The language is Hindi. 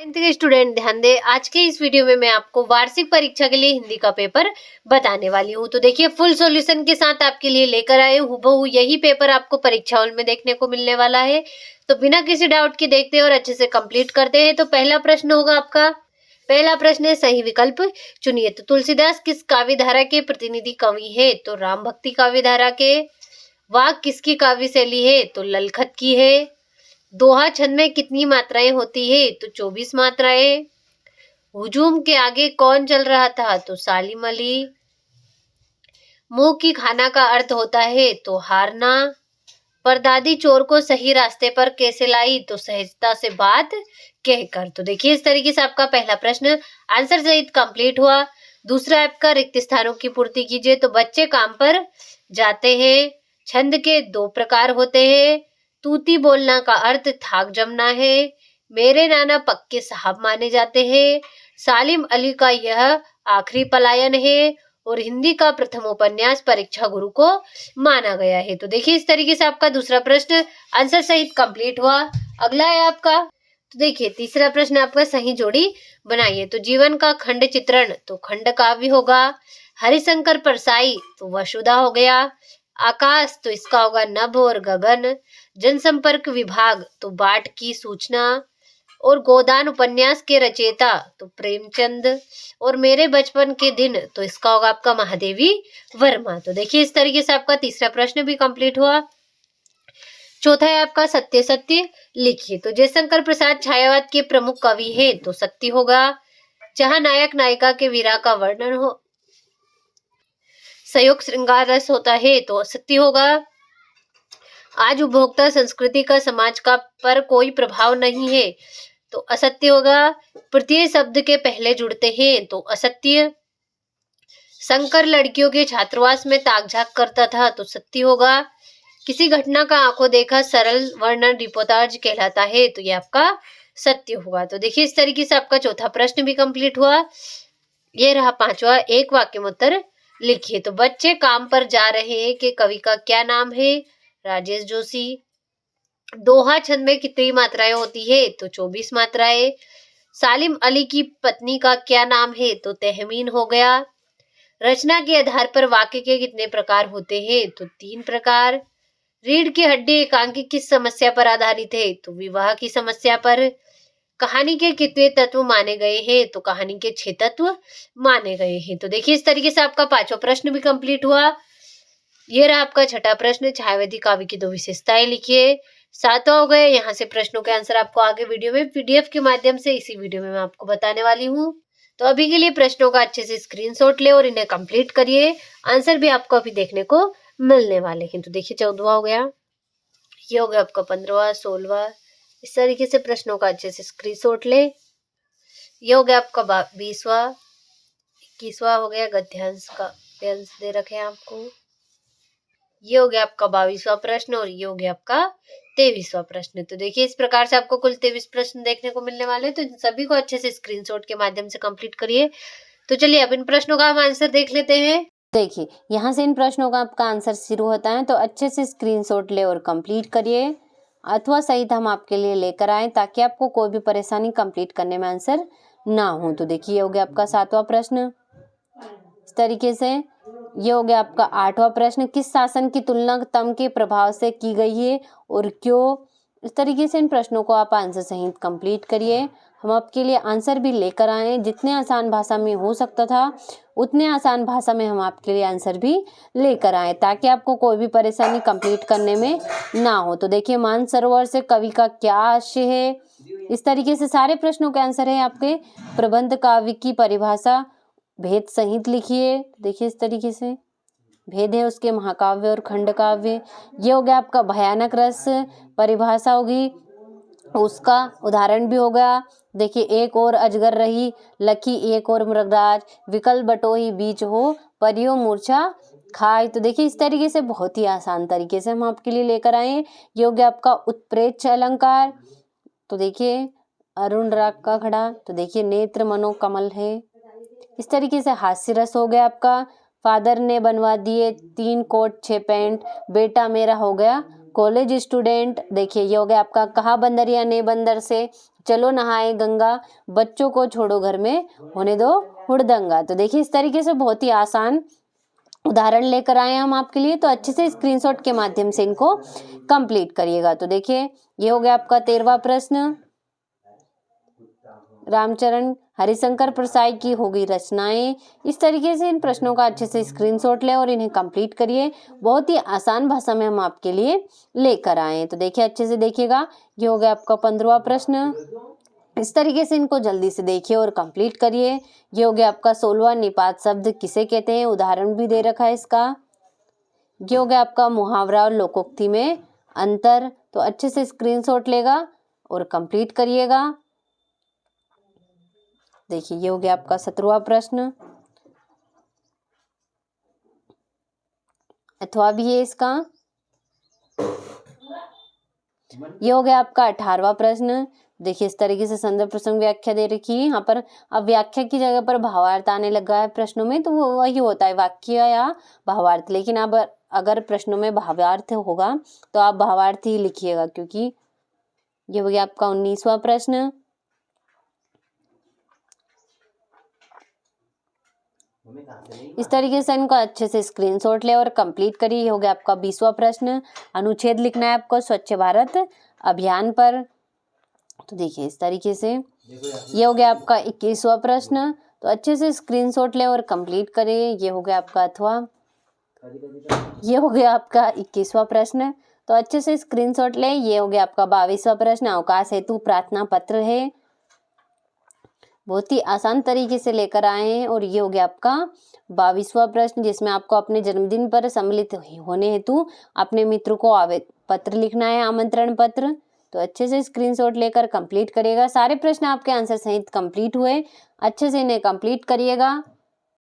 9th के स्टूडेंट ध्यान दें। आज के इस वीडियो में मैं आपको वार्षिक परीक्षा के लिए हिंदी का पेपर बताने वाली हूँ। तो देखिए फुल सॉल्यूशन के साथ आपके लिए लेकर आए हूबहू यही पेपर आपको परीक्षा हॉल में देखने को मिलने वाला है। तो बिना किसी डाउट के देखते हैं और अच्छे से कंप्लीट करते हैं। तो पहला प्रश्न होगा आपका, पहला प्रश्न है सही विकल्प चुनिए। तो तुलसीदास किस काव्य धारा के प्रतिनिधि कवि है? तो राम भक्ति काव्य धारा के। वाक किसकी काव्य शैली है? तो ललखत की है। दोहा छंद में कितनी मात्राएं होती है? तो 24 मात्राएं। हुजूम के आगे कौन चल रहा था? तो सालिम अली। मुंह की खाना का अर्थ होता है? तो हारना। परदादी चोर को सही रास्ते पर कैसे लाई? तो सहजता से बात कहकर। तो देखिए इस तरीके से आपका पहला प्रश्न आंसर सहित कंप्लीट हुआ। दूसरा आपका रिक्त स्थानों की पूर्ति कीजिए। तो बच्चे काम पर जाते हैं। छंद के 2 प्रकार होते हैं। तूती बोलना का अर्थ थाक जमना है। मेरे नाना पक्के साहब माने जाते हैं। सालिम अली का यह आखिरी पलायन है। और हिंदी का प्रथम उपन्यास परीक्षा गुरु को माना गया है। तो देखिए इस तरीके से आपका दूसरा प्रश्न आंसर सहित कंप्लीट हुआ। अगला है आपका, तो देखिए तीसरा प्रश्न आपका सही जोड़ी बनाइए। तो जीवन का खंड चित्रण, तो खंड काव्य होगा। हरिशंकर परसाई, तो वसुधा हो गया। आकाश, तो इसका होगा नभ और गगन। जनसंपर्क विभाग, तो बाट की सूचना। और गोदान उपन्यास के रचयिता, तो प्रेमचंद। और मेरे बचपन के दिन, तो इसका होगा आपका महादेवी वर्मा। तो देखिए इस तरीके से आपका तीसरा प्रश्न भी कंप्लीट हुआ। चौथा है आपका सत्य सत्य लिखिए। तो जयशंकर प्रसाद छायावाद के प्रमुख कवि है? तो सत्य होगा। जहां नायक नायिका के विरह का वर्णन हो, संयोग श्रृंगार रस होता है? तो सत्य होगा। आज उपभोक्ता संस्कृति का समाज का पर कोई प्रभाव नहीं है? तो असत्य होगा। प्रत्यय शब्द के पहले जुड़ते हैं? तो असत्य। शंकर लड़कियों के छात्रावास में ताक झाक करता था? तो सत्य होगा। किसी घटना का आंखों देखा सरल वर्णन रिपोर्टाज कहलाता है? तो ये आपका सत्य होगा। तो देखिए इस तरीके से आपका चौथा प्रश्न भी कंप्लीट हुआ। ये रहा पांचवा, एक वाक्य में उत्तर लिखिए। तो बच्चे काम पर जा रहे हैं कि कवि का क्या नाम है? राजेश जोशी। दोहा छंद में कितनी मात्राएं होती है? तो 24 मात्राएं। सालिम अली की पत्नी का क्या नाम है? तो तहमीन हो गया। रचना के आधार पर वाक्य के कितने प्रकार होते हैं? तो 3 प्रकार। रीढ़ की हड्डी एकांकी किस समस्या पर आधारित है? तो विवाह की समस्या पर। कहानी के कितने तत्व माने गए हैं? तो कहानी के 6 तत्व माने गए हैं। तो देखिए इस तरीके से आपका पांचवा प्रश्न भी कंप्लीट हुआ। ये रहा आपका छठा प्रश्न, छायावादी काव्य की 2 विशेषताएं लिखिए। 7वां हो गया। यहाँ से प्रश्नों के आंसर आपको आगे वीडियो में पीडीएफ के माध्यम से इसी वीडियो में मैं आपको बताने वाली हूँ। तो अभी के लिए प्रश्नों का अच्छे से स्क्रीनशॉट ले और इन्हें कंप्लीट करिए। आंसर भी आपको अभी देखने को मिलने वाले हैं। तो देखिए 14वां हो गया, ये हो गया आपका 15वां, 16वां। इस तरीके से प्रश्नों का अच्छे से स्क्रीनशॉट ले। ये हो गया आपका 20वां, 21वां हो गया गद्यांश का गद्यांश दे रखे हैं आपको। ये हो गया आपका 22वां प्रश्न और ये हो गया आपका 23वां प्रश्न। तो देखिए इस प्रकार से आपको कुल 23 प्रश्न देखने को मिलने वाले हैं। तो इन सभी को अच्छे से स्क्रीनशॉट के माध्यम से कंप्लीट करिए। तो चलिए अब इन प्रश्नों का हम आंसर देख लेते हैं। देखिए यहाँ से इन प्रश्नों का आपका आंसर शुरू होता है, तो अच्छे से स्क्रीनशॉट ले और कंप्लीट करिए अथवा सहित हम आपके लिए लेकर आए ताकि आपको कोई भी परेशानी कंप्लीट करने में आंसर ना हो। तो देखिए ये हो गया आपका 7वां प्रश्न। इस तरीके से ये हो गया आपका 8वां प्रश्न, किस शासन की तुलना तम के प्रभाव से की गई है और क्यों? इस तरीके से इन प्रश्नों को आप आंसर सहित कंप्लीट करिए। हम आपके लिए आंसर भी लेकर आए, जितने आसान भाषा में हो सकता था उतने आसान भाषा में हम आपके लिए आंसर भी लेकर आए ताकि आपको कोई भी परेशानी कंप्लीट करने में ना हो। तो देखिए मानसरोवर से कवि का क्या आशय है? इस तरीके से सारे प्रश्नों के आंसर है आपके। प्रबंध काव्य की परिभाषा भेद सहित लिखिए। देखिए इस तरीके से भेद है उसके महाकाव्य और खंड काव्य। ये हो गया आपका भयानक रस, परिभाषा होगी उसका, उदाहरण भी होगा। देखिए एक और अजगर रही लकी, एक और मृगराज, विकल बटोही बीच हो, परियो मूर्छा खाए। तो देखिए इस तरीके से बहुत ही आसान तरीके से हम आपके लिए लेकर आए। ये हो गया आपका उत्प्रेक्ष अलंकार। तो देखिए अरुण राग का खड़ा, तो देखिए नेत्र मनो कमल है। इस तरीके से हास्य रस हो गया आपका। फादर ने बनवा दिए 3 कोट 6 पैंट, बेटा मेरा हो गया कॉलेज स्टूडेंट, देखिए ये हो गया आपका कहा बंदर या ने बंदर से, चलो नहाए गंगा, बच्चों को छोड़ो घर में होने दो हुड़दंगा। तो देखिए इस तरीके से बहुत ही आसान उदाहरण लेकर आए हम आपके लिए, तो अच्छे से स्क्रीनशॉट के माध्यम से इनको कंप्लीट करिएगा। तो देखिए ये हो गया आपका 13वां प्रश्न। रामचरण हरिशंकर प्रसाद की होगी रचनाएं। इस तरीके से इन प्रश्नों का अच्छे से स्क्रीनशॉट लें और इन्हें कंप्लीट करिए। बहुत ही आसान भाषा में हम आपके लिए लेकर आए हैं। तो देखिए अच्छे से देखिएगा, ये हो गया आपका 15वां प्रश्न। इस तरीके से इनको जल्दी से देखिए और कंप्लीट करिए। ये हो गया आपका 16वां निपात शब्द किसे कहते हैं, उदाहरण भी दे रखा है इसका। ये हो गया आपका मुहावरा और लोकोक्ति में अंतर। तो अच्छे से स्क्रीनशॉट लेगा और कंप्लीट करिएगा। देखिए ये हो गया आपका 17वां प्रश्न, अथवा भी है इसका। ये हो गया आपका 18वां प्रश्न। देखिए इस तरीके से संदर्भ प्रसंग व्याख्या दे रखी है यहाँ पर। अब व्याख्या की जगह पर भावार्थ आने लगा है प्रश्नों में, तो वो वही होता है वाक्य या भावार्थ। लेकिन अब अगर प्रश्नों में भावार्थ होगा तो आप भावार्थ ही लिखिएगा, क्योंकि ये हो गया आपका 19वां प्रश्न। इस तरीके से इनको अच्छे से स्क्रीनशॉट ले और कंप्लीट करिए। ये हो गया आपका 20वां प्रश्न। अनुच्छेद लिखना है आपको स्वच्छ भारत अभियान पर। तो देखिए इस तरीके से ये हो गया आपका 21वां प्रश्न। तो अच्छे से स्क्रीनशॉट ले और कंप्लीट करिए। ये हो गया आपका अथवा। ये हो गया आपका 21वां प्रश्न। तो अच्छे से स्क्रीनशॉट ले। ये हो गया आपका 22वां प्रश्न। अवकाश हेतु प्रार्थना पत्र है। बहुत ही आसान तरीके से लेकर आए हैं। और ये हो गया आपका 22वां प्रश्न, जिसमें आपको अपने जन्मदिन पर सम्मिलित होने हेतु अपने मित्र को पत्र लिखना है, आमंत्रण पत्र। तो अच्छे से स्क्रीनशॉट लेकर कंप्लीट करिएगा। सारे प्रश्न आपके आंसर सहित कंप्लीट हुए। अच्छे से इन्हें कंप्लीट करिएगा।